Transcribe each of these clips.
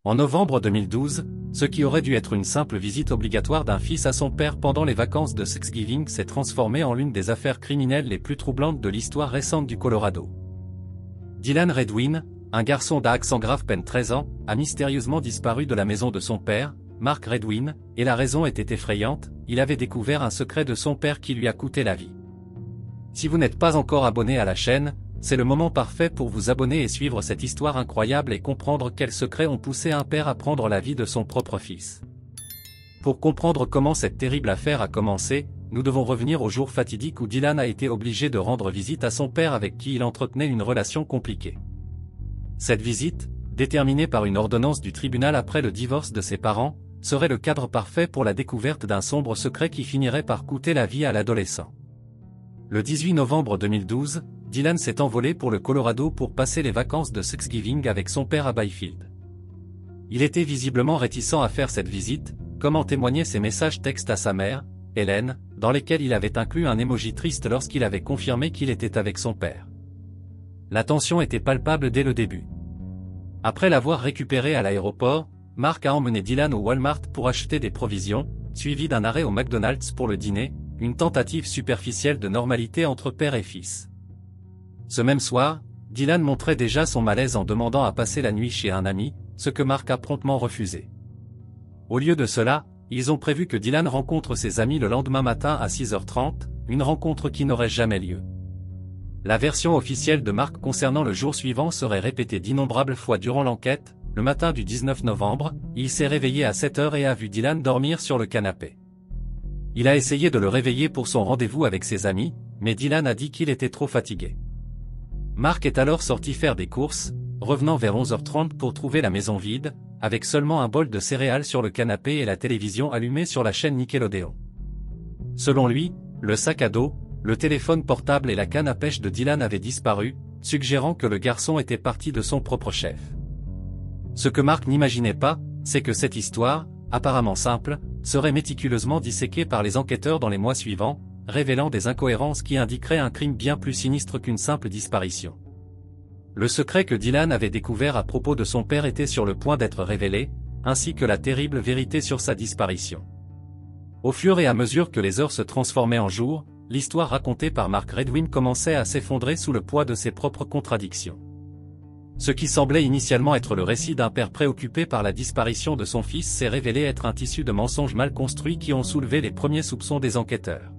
En novembre 2012, ce qui aurait dû être une simple visite obligatoire d'un fils à son père pendant les vacances de Thanksgiving s'est transformé en l'une des affaires criminelles les plus troublantes de l'histoire récente du Colorado. Dylan Redwin, un garçon d'accent grave peine 13 ans, a mystérieusement disparu de la maison de son père, Mark Redwin, et la raison était effrayante, il avait découvert un secret de son père qui lui a coûté la vie. Si vous n'êtes pas encore abonné à la chaîne, c'est le moment parfait pour vous abonner et suivre cette histoire incroyable et comprendre quels secrets ont poussé un père à prendre la vie de son propre fils. Pour comprendre comment cette terrible affaire a commencé, nous devons revenir au jour fatidique où Dylan a été obligé de rendre visite à son père avec qui il entretenait une relation compliquée. Cette visite, déterminée par une ordonnance du tribunal après le divorce de ses parents, serait le cadre parfait pour la découverte d'un sombre secret qui finirait par coûter la vie à l'adolescent. Le 18 novembre 2012, Dylan s'est envolé pour le Colorado pour passer les vacances de Thanksgiving avec son père à Byfield. Il était visiblement réticent à faire cette visite, comme en témoignaient ses messages textes à sa mère, Hélène, dans lesquels il avait inclus un émoji triste lorsqu'il avait confirmé qu'il était avec son père. La tension était palpable dès le début. Après l'avoir récupéré à l'aéroport, Mark a emmené Dylan au Walmart pour acheter des provisions, suivi d'un arrêt au McDonald's pour le dîner, une tentative superficielle de normalité entre père et fils. Ce même soir, Dylan montrait déjà son malaise en demandant à passer la nuit chez un ami, ce que Mark a promptement refusé. Au lieu de cela, ils ont prévu que Dylan rencontre ses amis le lendemain matin à 6h30, une rencontre qui n'aurait jamais lieu. La version officielle de Mark concernant le jour suivant serait répétée d'innombrables fois durant l'enquête. Le matin du 19 novembre, il s'est réveillé à 7h et a vu Dylan dormir sur le canapé. Il a essayé de le réveiller pour son rendez-vous avec ses amis, mais Dylan a dit qu'il était trop fatigué. Mark est alors sorti faire des courses, revenant vers 11h30 pour trouver la maison vide, avec seulement un bol de céréales sur le canapé et la télévision allumée sur la chaîne Nickelodeon. Selon lui, le sac à dos, le téléphone portable et la canne à pêche de Dylan avaient disparu, suggérant que le garçon était parti de son propre chef. Ce que Mark n'imaginait pas, c'est que cette histoire, apparemment simple, serait méticuleusement disséquée par les enquêteurs dans les mois suivants, révélant des incohérences qui indiqueraient un crime bien plus sinistre qu'une simple disparition. Le secret que Dylan avait découvert à propos de son père était sur le point d'être révélé, ainsi que la terrible vérité sur sa disparition. Au fur et à mesure que les heures se transformaient en jours, l'histoire racontée par Mark Redwin commençait à s'effondrer sous le poids de ses propres contradictions. Ce qui semblait initialement être le récit d'un père préoccupé par la disparition de son fils s'est révélé être un tissu de mensonges mal construits qui ont soulevé les premiers soupçons des enquêteurs.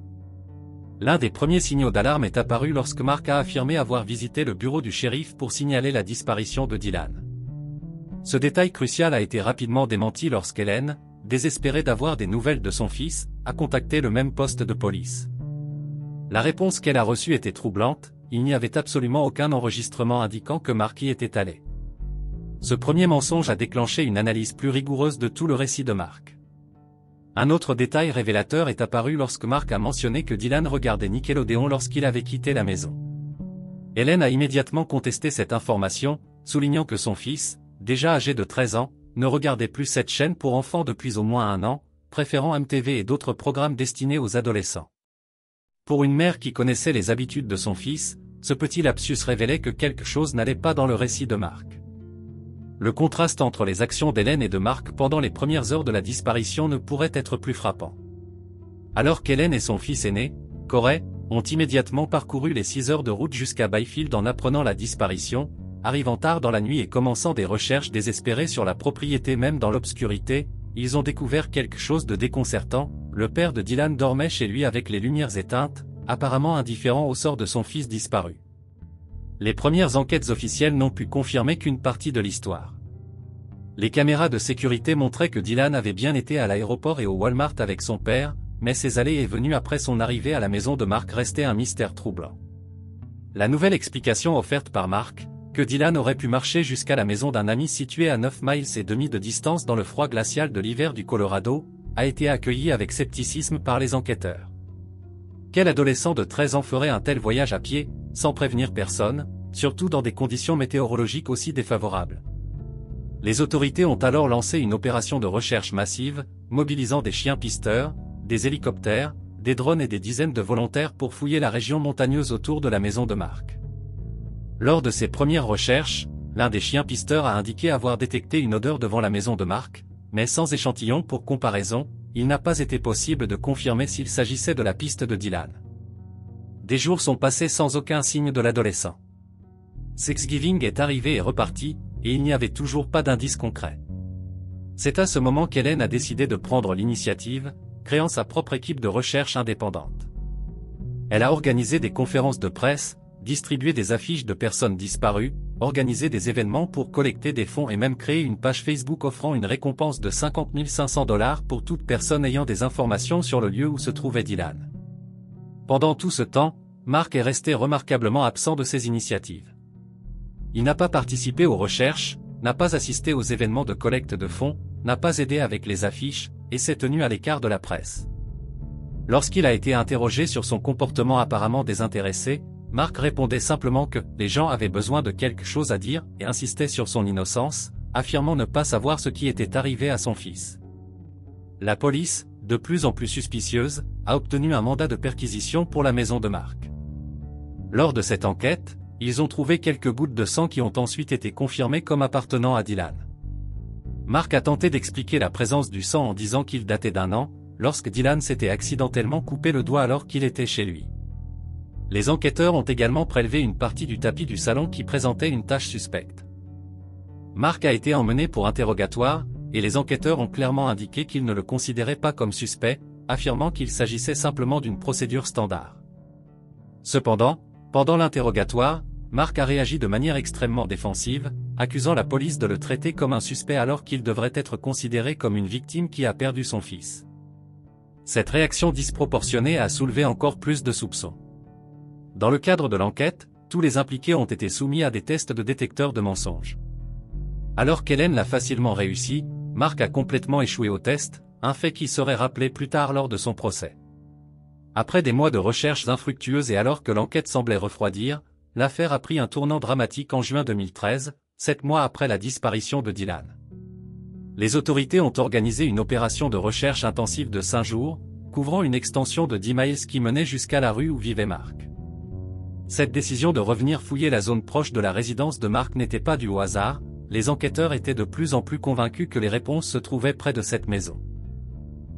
L'un des premiers signaux d'alarme est apparu lorsque Mark a affirmé avoir visité le bureau du shérif pour signaler la disparition de Dylan. Ce détail crucial a été rapidement démenti lorsqu'Hélène, désespérée d'avoir des nouvelles de son fils, a contacté le même poste de police. La réponse qu'elle a reçue était troublante, il n'y avait absolument aucun enregistrement indiquant que Mark y était allé. Ce premier mensonge a déclenché une analyse plus rigoureuse de tout le récit de Mark. Un autre détail révélateur est apparu lorsque Mark a mentionné que Dylan regardait Nickelodeon lorsqu'il avait quitté la maison. Hélène a immédiatement contesté cette information, soulignant que son fils, déjà âgé de 13 ans, ne regardait plus cette chaîne pour enfants depuis au moins un an, préférant MTV et d'autres programmes destinés aux adolescents. Pour une mère qui connaissait les habitudes de son fils, ce petit lapsus révélait que quelque chose n'allait pas dans le récit de Mark. Le contraste entre les actions d'Hélène et de Mark pendant les premières heures de la disparition ne pourrait être plus frappant. Alors qu'Hélène et son fils aîné, Corey, ont immédiatement parcouru les 6 heures de route jusqu'à Byfield en apprenant la disparition, arrivant tard dans la nuit et commençant des recherches désespérées sur la propriété même dans l'obscurité, ils ont découvert quelque chose de déconcertant. Le père de Dylan dormait chez lui avec les lumières éteintes, apparemment indifférent au sort de son fils disparu. Les premières enquêtes officielles n'ont pu confirmer qu'une partie de l'histoire. Les caméras de sécurité montraient que Dylan avait bien été à l'aéroport et au Walmart avec son père, mais ses allées et venues après son arrivée à la maison de Mark restaient un mystère troublant. La nouvelle explication offerte par Mark, que Dylan aurait pu marcher jusqu'à la maison d'un ami situé à 9 miles et demi de distance dans le froid glacial de l'hiver du Colorado, a été accueilli avec scepticisme par les enquêteurs. Quel adolescent de 13 ans ferait un tel voyage à pied, sans prévenir personne, surtout dans des conditions météorologiques aussi défavorables? Les autorités ont alors lancé une opération de recherche massive, mobilisant des chiens pisteurs, des hélicoptères, des drones et des dizaines de volontaires pour fouiller la région montagneuse autour de la maison de Mark. Lors de ces premières recherches, l'un des chiens pisteurs a indiqué avoir détecté une odeur devant la maison de Mark, mais sans échantillon pour comparaison, il n'a pas été possible de confirmer s'il s'agissait de la piste de Dylan. Des jours sont passés sans aucun signe de l'adolescent. Thanksgiving est arrivé et reparti, et il n'y avait toujours pas d'indice concret. C'est à ce moment qu'Hélène a décidé de prendre l'initiative, créant sa propre équipe de recherche indépendante. Elle a organisé des conférences de presse, distribué des affiches de personnes disparues, organisé des événements pour collecter des fonds et même créé une page Facebook offrant une récompense de 50 500 $ pour toute personne ayant des informations sur le lieu où se trouvait Dylan. Pendant tout ce temps, Mark est resté remarquablement absent de ces initiatives. Il n'a pas participé aux recherches, n'a pas assisté aux événements de collecte de fonds, n'a pas aidé avec les affiches, et s'est tenu à l'écart de la presse. Lorsqu'il a été interrogé sur son comportement apparemment désintéressé, Mark répondait simplement que les gens avaient besoin de quelque chose à dire et insistait sur son innocence, affirmant ne pas savoir ce qui était arrivé à son fils. La police, de plus en plus suspicieuse, a obtenu un mandat de perquisition pour la maison de Mark. Lors de cette enquête, ils ont trouvé quelques gouttes de sang qui ont ensuite été confirmées comme appartenant à Dylan. Mark a tenté d'expliquer la présence du sang en disant qu'il datait d'1 an, lorsque Dylan s'était accidentellement coupé le doigt alors qu'il était chez lui. Les enquêteurs ont également prélevé une partie du tapis du salon qui présentait une tache suspecte. Mark a été emmené pour interrogatoire, et les enquêteurs ont clairement indiqué qu'ils ne le considéraient pas comme suspect, affirmant qu'il s'agissait simplement d'une procédure standard. Cependant, pendant l'interrogatoire, Mark a réagi de manière extrêmement défensive, accusant la police de le traiter comme un suspect alors qu'il devrait être considéré comme une victime qui a perdu son fils. Cette réaction disproportionnée a soulevé encore plus de soupçons. Dans le cadre de l'enquête, tous les impliqués ont été soumis à des tests de détecteurs de mensonges. Alors qu'Hélène l'a facilement réussi, Mark a complètement échoué au test, un fait qui serait rappelé plus tard lors de son procès. Après des mois de recherches infructueuses et alors que l'enquête semblait refroidir, l'affaire a pris un tournant dramatique en juin 2013, 7 mois après la disparition de Dylan. Les autorités ont organisé une opération de recherche intensive de 5 jours, couvrant une extension de 10 miles qui menait jusqu'à la rue où vivait Mark. Cette décision de revenir fouiller la zone proche de la résidence de Mark n'était pas due au hasard, les enquêteurs étaient de plus en plus convaincus que les réponses se trouvaient près de cette maison.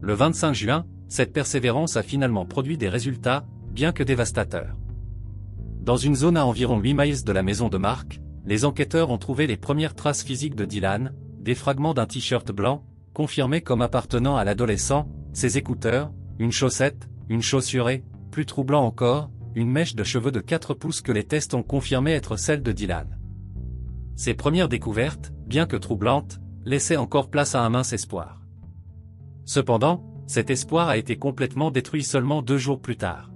Le 25 juin, cette persévérance a finalement produit des résultats, bien que dévastateurs. Dans une zone à environ 8 miles de la maison de Mark, les enquêteurs ont trouvé les premières traces physiques de Dylan, des fragments d'un t-shirt blanc, confirmés comme appartenant à l'adolescent, ses écouteurs, une chaussette, une chaussure et, plus troublant encore, une mèche de cheveux de 4 pouces que les tests ont confirmé être celle de Dylan. Ces premières découvertes, bien que troublantes, laissaient encore place à un mince espoir. Cependant, cet espoir a été complètement détruit seulement 2 jours plus tard.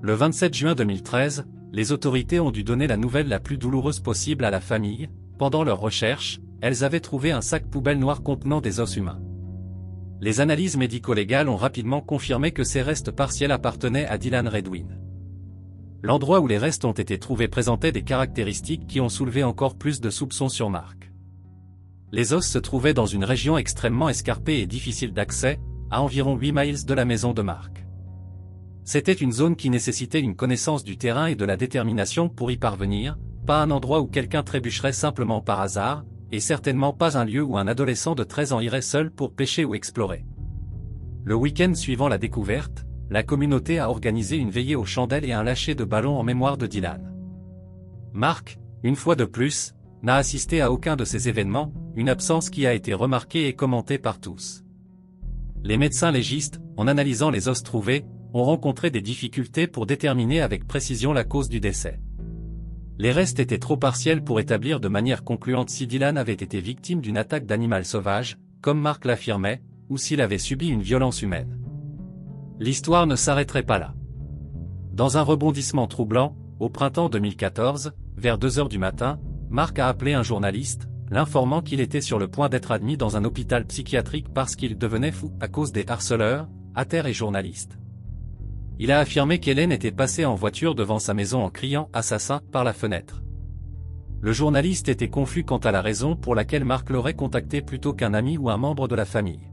Le 27 juin 2013, les autorités ont dû donner la nouvelle la plus douloureuse possible à la famille. Pendant leurs recherches, elles avaient trouvé un sac poubelle noir contenant des os humains. Les analyses médico-légales ont rapidement confirmé que ces restes partiels appartenaient à Dylan Redwin. L'endroit où les restes ont été trouvés présentait des caractéristiques qui ont soulevé encore plus de soupçons sur Mark. Les os se trouvaient dans une région extrêmement escarpée et difficile d'accès, à environ 8 miles de la maison de Mark. C'était une zone qui nécessitait une connaissance du terrain et de la détermination pour y parvenir, pas un endroit où quelqu'un trébucherait simplement par hasard, et certainement pas un lieu où un adolescent de 13 ans irait seul pour pêcher ou explorer. Le week-end suivant la découverte, la communauté a organisé une veillée aux chandelles et un lâcher de ballons en mémoire de Dylan. Mark, une fois de plus, n'a assisté à aucun de ces événements, une absence qui a été remarquée et commentée par tous. Les médecins légistes, en analysant les os trouvés, ont rencontré des difficultés pour déterminer avec précision la cause du décès. Les restes étaient trop partiels pour établir de manière concluante si Dylan avait été victime d'une attaque d'animal sauvage, comme Mark l'affirmait, ou s'il avait subi une violence humaine. L'histoire ne s'arrêterait pas là. Dans un rebondissement troublant, au printemps 2014, vers 2 heures du matin, Mark a appelé un journaliste, l'informant qu'il était sur le point d'être admis dans un hôpital psychiatrique parce qu'il devenait fou à cause des harceleurs, hatters et journalistes. Il a affirmé qu'Hélène était passée en voiture devant sa maison en criant « assassin » par la fenêtre. Le journaliste était confus quant à la raison pour laquelle Mark l'aurait contacté plutôt qu'un ami ou un membre de la famille.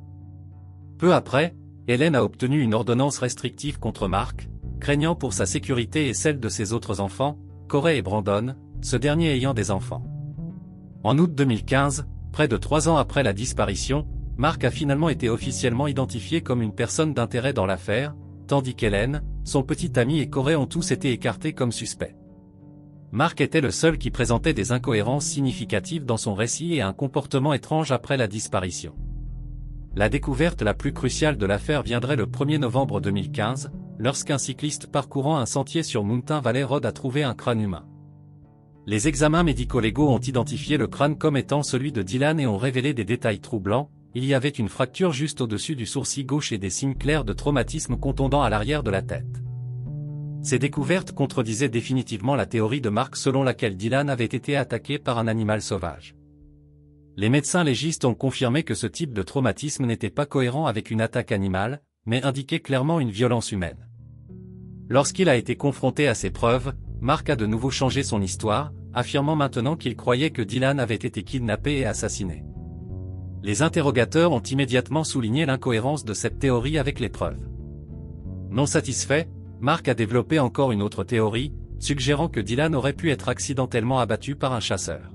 Peu après, Hélène a obtenu une ordonnance restrictive contre Mark, craignant pour sa sécurité et celle de ses autres enfants, Corey et Brandon, ce dernier ayant des enfants. En août 2015, près de 3 ans après la disparition, Mark a finalement été officiellement identifié comme une personne d'intérêt dans l'affaire, tandis qu'Hélène, son petit ami et Corey ont tous été écartés comme suspects. Mark était le seul qui présentait des incohérences significatives dans son récit et un comportement étrange après la disparition. La découverte la plus cruciale de l'affaire viendrait le 1er novembre 2015, lorsqu'un cycliste parcourant un sentier sur Mountain Valley Road a trouvé un crâne humain. Les examens médico-légaux ont identifié le crâne comme étant celui de Dylan et ont révélé des détails troublants. Il y avait une fracture juste au-dessus du sourcil gauche et des signes clairs de traumatisme contondant à l'arrière de la tête. Ces découvertes contredisaient définitivement la théorie de Mark selon laquelle Dylan avait été attaqué par un animal sauvage. Les médecins légistes ont confirmé que ce type de traumatisme n'était pas cohérent avec une attaque animale, mais indiquait clairement une violence humaine. Lorsqu'il a été confronté à ces preuves, Mark a de nouveau changé son histoire, affirmant maintenant qu'il croyait que Dylan avait été kidnappé et assassiné. Les interrogateurs ont immédiatement souligné l'incohérence de cette théorie avec les preuves. Non satisfait, Mark a développé encore une autre théorie, suggérant que Dylan aurait pu être accidentellement abattu par un chasseur.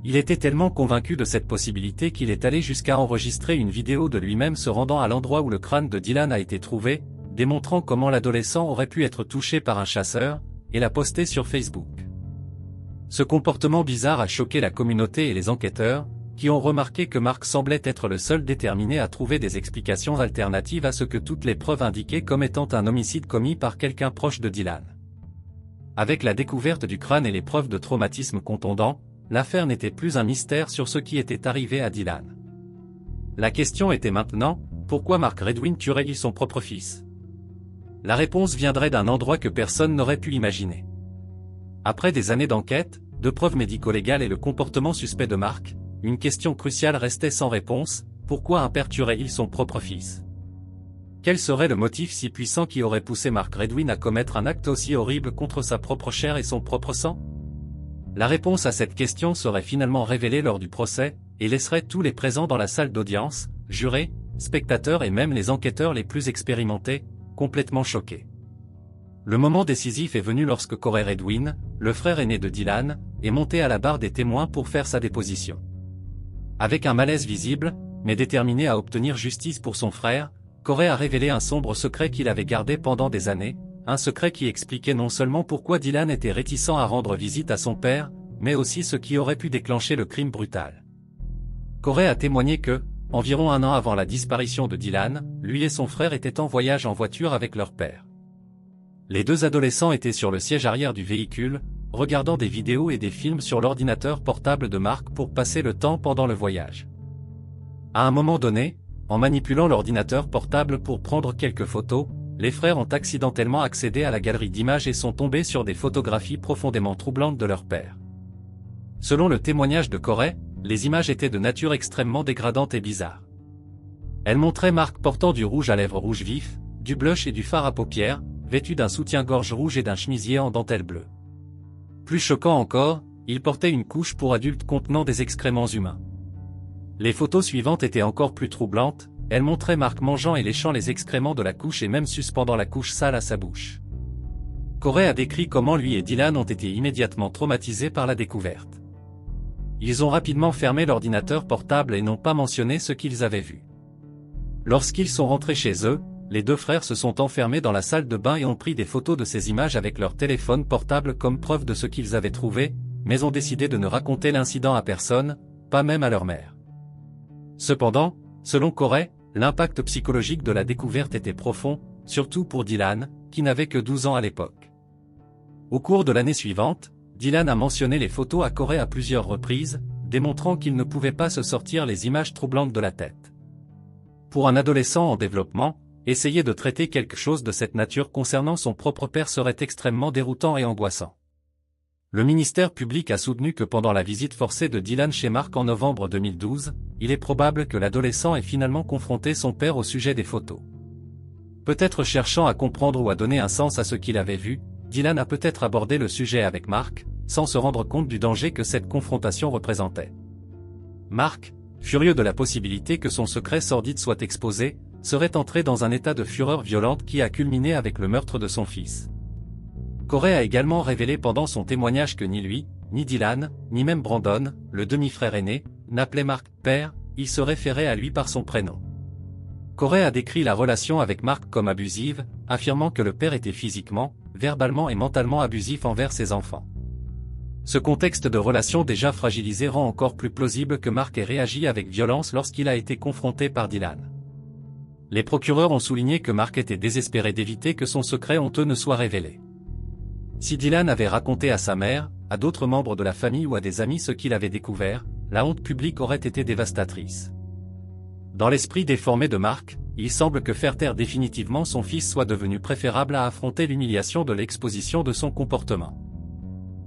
Il était tellement convaincu de cette possibilité qu'il est allé jusqu'à enregistrer une vidéo de lui-même se rendant à l'endroit où le crâne de Dylan a été trouvé, démontrant comment l'adolescent aurait pu être touché par un chasseur, et l'a posté sur Facebook. Ce comportement bizarre a choqué la communauté et les enquêteurs, qui ont remarqué que Mark semblait être le seul déterminé à trouver des explications alternatives à ce que toutes les preuves indiquaient comme étant un homicide commis par quelqu'un proche de Dylan. Avec la découverte du crâne et les preuves de traumatisme contondant, l'affaire n'était plus un mystère sur ce qui était arrivé à Dylan. La question était maintenant, pourquoi Mark Redwin tuerait-il son propre fils? La réponse viendrait d'un endroit que personne n'aurait pu imaginer. Après des années d'enquête, de preuves médico-légales et le comportement suspect de Mark, une question cruciale restait sans réponse, pourquoi un père tuerait-il son propre fils? Quel serait le motif si puissant qui aurait poussé Mark Redwin à commettre un acte aussi horrible contre sa propre chair et son propre sang? La réponse à cette question serait finalement révélée lors du procès, et laisserait tous les présents dans la salle d'audience, jurés, spectateurs et même les enquêteurs les plus expérimentés, complètement choqués. Le moment décisif est venu lorsque Corey Redwin, le frère aîné de Dylan, est monté à la barre des témoins pour faire sa déposition. Avec un malaise visible, mais déterminé à obtenir justice pour son frère, Corey a révélé un sombre secret qu'il avait gardé pendant des années, un secret qui expliquait non seulement pourquoi Dylan était réticent à rendre visite à son père, mais aussi ce qui aurait pu déclencher le crime brutal. Corey a témoigné que, environ 1 an avant la disparition de Dylan, lui et son frère étaient en voyage en voiture avec leur père. Les deux adolescents étaient sur le siège arrière du véhicule, regardant des vidéos et des films sur l'ordinateur portable de Mark pour passer le temps pendant le voyage. À un moment donné, en manipulant l'ordinateur portable pour prendre quelques photos, les frères ont accidentellement accédé à la galerie d'images et sont tombés sur des photographies profondément troublantes de leur père. Selon le témoignage de Corey, les images étaient de nature extrêmement dégradante et bizarre. Elles montraient Mark portant du rouge à lèvres rouge vif, du blush et du fard à paupières, vêtu d'un soutien-gorge rouge et d'un chemisier en dentelle bleue. Plus choquant encore, il portait une couche pour adultes contenant des excréments humains. Les photos suivantes étaient encore plus troublantes, elles montraient Mark mangeant et léchant les excréments de la couche et même suspendant la couche sale à sa bouche. Corey a décrit comment lui et Dylan ont été immédiatement traumatisés par la découverte. Ils ont rapidement fermé l'ordinateur portable et n'ont pas mentionné ce qu'ils avaient vu. Lorsqu'ils sont rentrés chez eux, les deux frères se sont enfermés dans la salle de bain et ont pris des photos de ces images avec leur téléphone portable comme preuve de ce qu'ils avaient trouvé, mais ont décidé de ne raconter l'incident à personne, pas même à leur mère. Cependant, selon Corey, l'impact psychologique de la découverte était profond, surtout pour Dylan, qui n'avait que 12 ans à l'époque. Au cours de l'année suivante, Dylan a mentionné les photos à Corey à plusieurs reprises, démontrant qu'il ne pouvait pas se sortir les images troublantes de la tête. Pour un adolescent en développement, essayer de traiter quelque chose de cette nature concernant son propre père serait extrêmement déroutant et angoissant. Le ministère public a soutenu que pendant la visite forcée de Dylan chez Mark en novembre 2012, il est probable que l'adolescent ait finalement confronté son père au sujet des photos. Peut-être cherchant à comprendre ou à donner un sens à ce qu'il avait vu, Dylan a peut-être abordé le sujet avec Mark, sans se rendre compte du danger que cette confrontation représentait. Mark, furieux de la possibilité que son secret sordide soit exposé, serait entré dans un état de fureur violente qui a culminé avec le meurtre de son fils. Corey a également révélé pendant son témoignage que ni lui, ni Dylan, ni même Brandon, le demi-frère aîné, n'appelait Mark « père », il se référait à lui par son prénom. Corey a décrit la relation avec Mark comme abusive, affirmant que le père était physiquement, verbalement et mentalement abusif envers ses enfants. Ce contexte de relation déjà fragilisé rend encore plus plausible que Mark ait réagi avec violence lorsqu'il a été confronté par Dylan. Les procureurs ont souligné que Mark était désespéré d'éviter que son secret honteux ne soit révélé. Si Dylan avait raconté à sa mère, à d'autres membres de la famille ou à des amis ce qu'il avait découvert, la honte publique aurait été dévastatrice. Dans l'esprit déformé de Mark, il semble que faire taire définitivement son fils soit devenu préférable à affronter l'humiliation de l'exposition de son comportement.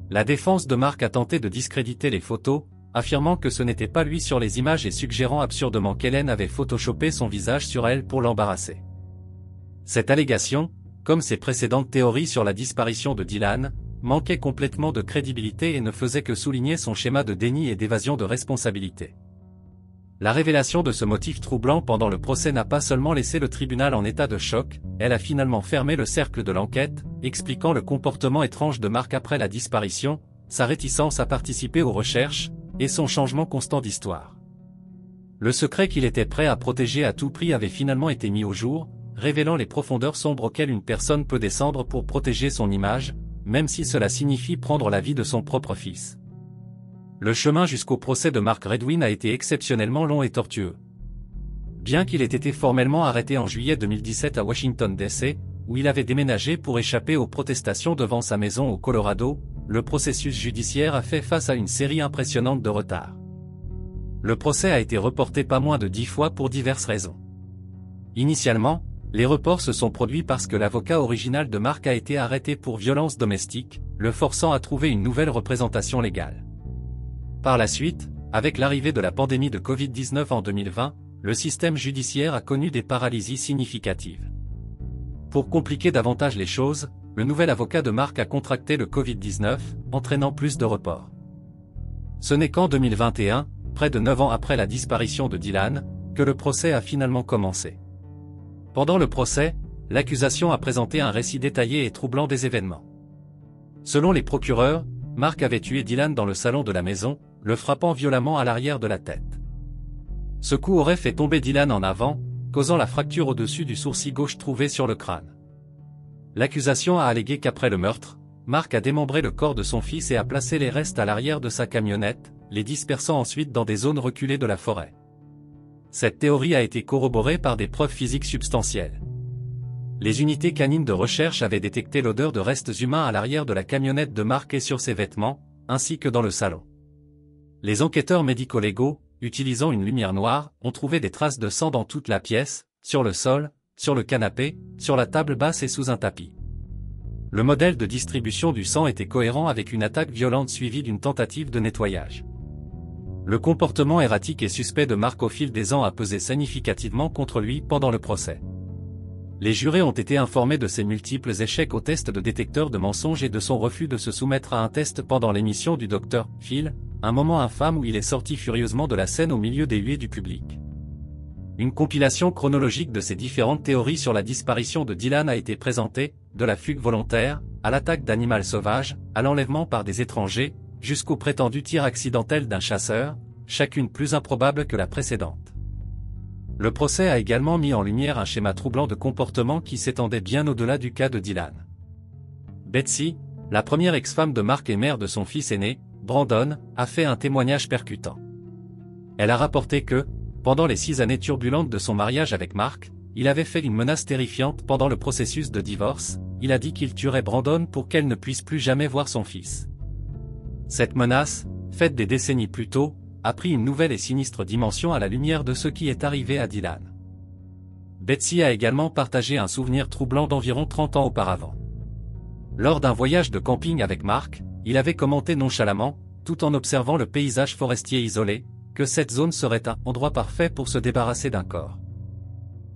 La défense de Mark a tenté de discréditer les photos, affirmant que ce n'était pas lui sur les images et suggérant absurdement qu'Hélène avait photoshopé son visage sur elle pour l'embarrasser. Cette allégation, comme ses précédentes théories sur la disparition de Dylan, manquait complètement de crédibilité et ne faisait que souligner son schéma de déni et d'évasion de responsabilité. La révélation de ce motif troublant pendant le procès n'a pas seulement laissé le tribunal en état de choc, elle a finalement fermé le cercle de l'enquête, expliquant le comportement étrange de Mark après la disparition, sa réticence à participer aux recherches, et son changement constant d'histoire. Le secret qu'il était prêt à protéger à tout prix avait finalement été mis au jour, révélant les profondeurs sombres auxquelles une personne peut descendre pour protéger son image, même si cela signifie prendre la vie de son propre fils. Le chemin jusqu'au procès de Mark Redwin a été exceptionnellement long et tortueux. Bien qu'il ait été formellement arrêté en juillet 2017 à Washington DC, où il avait déménagé pour échapper aux protestations devant sa maison au Colorado, le processus judiciaire a fait face à une série impressionnante de retards. Le procès a été reporté pas moins de 10 fois pour diverses raisons. Initialement, les reports se sont produits parce que l'avocat original de Mark a été arrêté pour violence domestique, le forçant à trouver une nouvelle représentation légale. Par la suite, avec l'arrivée de la pandémie de Covid-19 en 2020, le système judiciaire a connu des paralysies significatives. Pour compliquer davantage les choses, le nouvel avocat de Mark a contracté le Covid-19, entraînant plus de reports. Ce n'est qu'en 2021, près de 9 ans après la disparition de Dylan, que le procès a finalement commencé. Pendant le procès, l'accusation a présenté un récit détaillé et troublant des événements. Selon les procureurs, Mark avait tué Dylan dans le salon de la maison, le frappant violemment à l'arrière de la tête. Ce coup aurait fait tomber Dylan en avant, causant la fracture au-dessus du sourcil gauche trouvé sur le crâne. L'accusation a allégué qu'après le meurtre, Mark a démembré le corps de son fils et a placé les restes à l'arrière de sa camionnette, les dispersant ensuite dans des zones reculées de la forêt. Cette théorie a été corroborée par des preuves physiques substantielles. Les unités canines de recherche avaient détecté l'odeur de restes humains à l'arrière de la camionnette de Mark et sur ses vêtements, ainsi que dans le salon. Les enquêteurs médico-légaux, utilisant une lumière noire, ont trouvé des traces de sang dans toute la pièce, sur le sol, sur le canapé, sur la table basse et sous un tapis. Le modèle de distribution du sang était cohérent avec une attaque violente suivie d'une tentative de nettoyage. Le comportement erratique et suspect de Mark au fil des ans a pesé significativement contre lui pendant le procès. Les jurés ont été informés de ses multiples échecs au test de détecteur de mensonges et de son refus de se soumettre à un test pendant l'émission du Dr. Phil, un moment infâme où il est sorti furieusement de la scène au milieu des huées du public. Une compilation chronologique de ces différentes théories sur la disparition de Dylan a été présentée, de la fugue volontaire, à l'attaque d'animal sauvage, à l'enlèvement par des étrangers, jusqu'au prétendu tir accidentel d'un chasseur, chacune plus improbable que la précédente. Le procès a également mis en lumière un schéma troublant de comportement qui s'étendait bien au-delà du cas de Dylan. Betsy, la première ex-femme de Mark et mère de son fils aîné, Brandon, a fait un témoignage percutant. Elle a rapporté que, pendant les 6 années turbulentes de son mariage avec Mark, il avait fait une menace terrifiante pendant le processus de divorce, il a dit qu'il tuerait Brandon pour qu'elle ne puisse plus jamais voir son fils. Cette menace, faite des décennies plus tôt, a pris une nouvelle et sinistre dimension à la lumière de ce qui est arrivé à Dylan. Betsy a également partagé un souvenir troublant d'environ 30 ans auparavant. Lors d'un voyage de camping avec Mark, il avait commenté nonchalamment, tout en observant le paysage forestier isolé, que cette zone serait un endroit parfait pour se débarrasser d'un corps.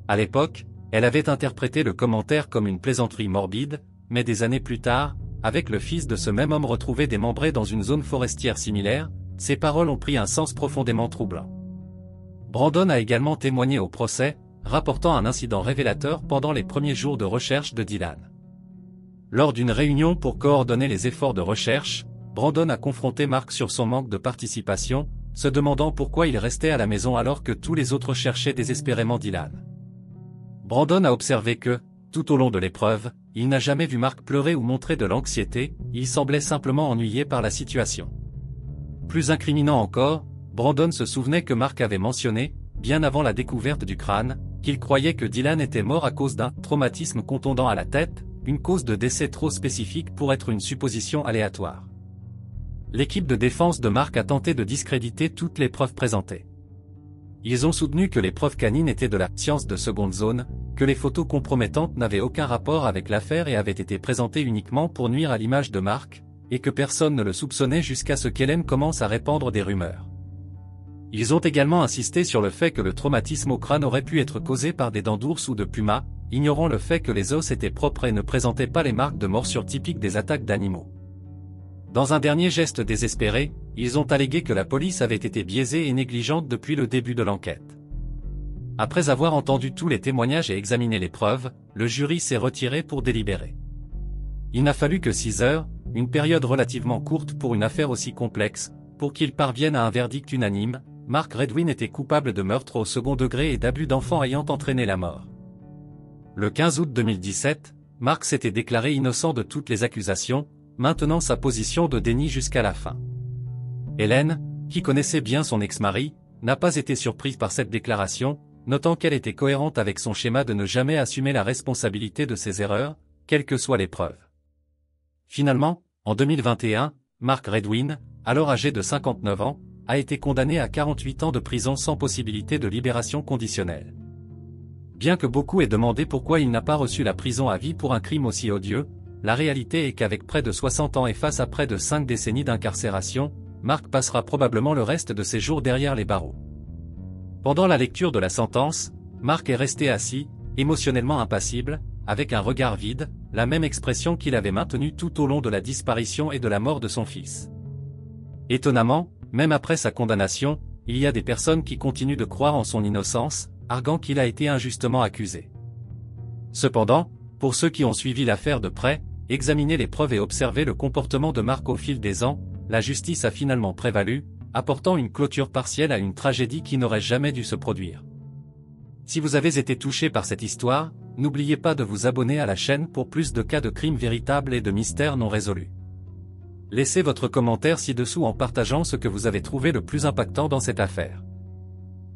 À l'époque, elle avait interprété le commentaire comme une plaisanterie morbide, mais des années plus tard, avec le fils de ce même homme retrouvé démembré dans une zone forestière similaire, ces paroles ont pris un sens profondément troublant. Brandon a également témoigné au procès, rapportant un incident révélateur pendant les premiers jours de recherche de Dylan. Lors d'une réunion pour coordonner les efforts de recherche, Brandon a confronté Mark sur son manque de participation, se demandant pourquoi il restait à la maison alors que tous les autres cherchaient désespérément Dylan. Brandon a observé que, tout au long de l'épreuve, il n'a jamais vu Mark pleurer ou montrer de l'anxiété, il semblait simplement ennuyé par la situation. Plus incriminant encore, Brandon se souvenait que Mark avait mentionné, bien avant la découverte du crâne, qu'il croyait que Dylan était mort à cause d'un traumatisme contondant à la tête, une cause de décès trop spécifique pour être une supposition aléatoire. L'équipe de défense de Mark a tenté de discréditer toutes les preuves présentées. Ils ont soutenu que les preuves canines étaient de la science de seconde zone, que les photos compromettantes n'avaient aucun rapport avec l'affaire et avaient été présentées uniquement pour nuire à l'image de Mark, et que personne ne le soupçonnait jusqu'à ce qu'Hélène commence à répandre des rumeurs. Ils ont également insisté sur le fait que le traumatisme au crâne aurait pu être causé par des dents d'ours ou de pumas, ignorant le fait que les os étaient propres et ne présentaient pas les marques de morsure typiques des attaques d'animaux. Dans un dernier geste désespéré, ils ont allégué que la police avait été biaisée et négligente depuis le début de l'enquête. Après avoir entendu tous les témoignages et examiné les preuves, le jury s'est retiré pour délibérer. Il n'a fallu que 6 heures, une période relativement courte pour une affaire aussi complexe, pour qu'ils parviennent à un verdict unanime. Mark Redwin était coupable de meurtre au second degré et d'abus d'enfant ayant entraîné la mort. Le 15 août 2017, Mark s'était déclaré innocent de toutes les accusations, maintenant sa position de déni jusqu'à la fin. Hélène, qui connaissait bien son ex-mari, n'a pas été surprise par cette déclaration, notant qu'elle était cohérente avec son schéma de ne jamais assumer la responsabilité de ses erreurs, quelles que soient les preuves. Finalement, en 2021, Mark Redwin, alors âgé de 59 ans, a été condamné à 48 ans de prison sans possibilité de libération conditionnelle. Bien que beaucoup aient demandé pourquoi il n'a pas reçu la prison à vie pour un crime aussi odieux, la réalité est qu'avec près de 60 ans et face à près de 5 décennies d'incarcération, Mark passera probablement le reste de ses jours derrière les barreaux. Pendant la lecture de la sentence, Mark est resté assis, émotionnellement impassible, avec un regard vide, la même expression qu'il avait maintenue tout au long de la disparition et de la mort de son fils. Étonnamment, même après sa condamnation, il y a des personnes qui continuent de croire en son innocence, arguant qu'il a été injustement accusé. Cependant, pour ceux qui ont suivi l'affaire de près, examiner les preuves et observer le comportement de Mark au fil des ans, la justice a finalement prévalu, apportant une clôture partielle à une tragédie qui n'aurait jamais dû se produire. Si vous avez été touché par cette histoire, n'oubliez pas de vous abonner à la chaîne pour plus de cas de crimes véritables et de mystères non résolus. Laissez votre commentaire ci-dessous en partageant ce que vous avez trouvé le plus impactant dans cette affaire.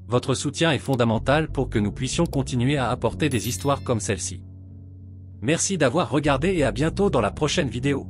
Votre soutien est fondamental pour que nous puissions continuer à apporter des histoires comme celle-ci. Merci d'avoir regardé et à bientôt dans la prochaine vidéo.